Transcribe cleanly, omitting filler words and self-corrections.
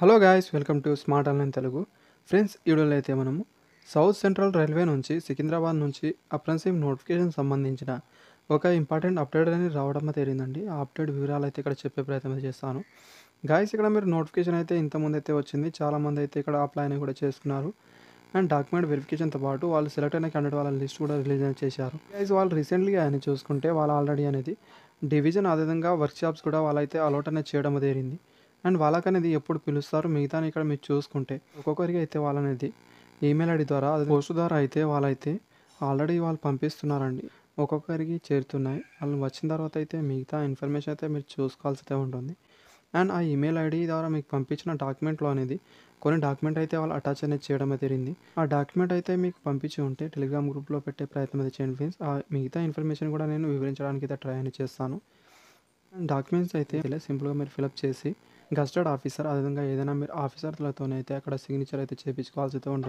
Hello guys, welcome to smart online Telugu. Friends, ఈ వీడియోలో అయితే మనము సౌత్ సెంట్రల్ రైల్వే నుంచి సికింద్రాబాద్ నుంచి అప్రెంటిస్‌షిప్ నోటిఫికేషన్ సంబంధించిన ఒక ఇంపార్టెంట్ అప్డేట్ అనేది రావడం జరిగిందండి. ఆ అప్డేట్ వివరాలు అయితే ఇక్కడ చెప్పే ప్రయత్నం అయితే చేస్తాను. గాయ్స్, ఇక్కడ మీరు నోటిఫికేషన్ అయితే ఇంతకుముందు అయితే వచ్చింది. చాలామంది అయితే ఇక్కడ అప్లై అని కూడా చేసుకున్నారు. అండ్ డాక్యుమెంట్ వెరిఫికేషన్తో పాటు వాళ్ళు సెలెక్ట్ అయిన క్యాండిడేట్ వాళ్ళ లిస్ట్ కూడా రిలీజ్ అనేది చేశారు. గైస్, వాళ్ళు రీసెంట్‌గా అని చూసుకుంటే వాళ్ళు ఆల్రెడీ అనేది డివిజన్ అదేవిధంగా వర్క్షాప్స్ కూడా వాళ్ళైతే అలాట్ అనేది చేయడం జరిగింది. అండ్ వాళ్ళకనేది ఎప్పుడు పిలుస్తారు మిగతాని ఇక్కడ మీరు చూసుకుంటే ఒక్కొక్కరికి అయితే వాళ్ళనేది ఈమెయిల్ ఐడి ద్వారా అది పోస్ట్ ద్వారా అయితే వాళ్ళైతే ఆల్రెడీ వాళ్ళు పంపిస్తున్నారండి. ఒక్కొక్కరికి చేరుతున్నాయి. వాళ్ళు వచ్చిన తర్వాత అయితే మిగతా ఇన్ఫర్మేషన్ అయితే మీరు చూసుకోవాల్సి అయితే ఉంటుంది. అండ్ ఆ ఈమెయిల్ ఐడి ద్వారా మీకు పంపించిన డాక్యుమెంట్లో అనేది కొన్ని డాక్యుమెంట్ అయితే వాళ్ళు అటాచ్ అనేది చేయడం అయితే జరిగింది. ఆ డాక్యుమెంట్ అయితే మీకు పంపించి ఉంటే టెలిగ్రామ్ గ్రూప్లో పెట్టే ప్రయత్నం అయితే చేయండి ఫ్రెండ్స్. ఆ మిగతా ఇన్ఫర్మేషన్ కూడా నేను వివరించడానికి అయితే ట్రై అని చేస్తాను. డాక్యుమెంట్స్ అయితే సింపుల్గా మీరు ఫిలప్ చేసి గస్టెడ్ ఆఫీసర్ అదేవిధంగా ఏదైనా మీరు ఆఫీసర్లతోనైతే అక్కడ సిగ్నేచర్ అయితే చేయించుకోవాల్సి అయితే ఉంటుంది.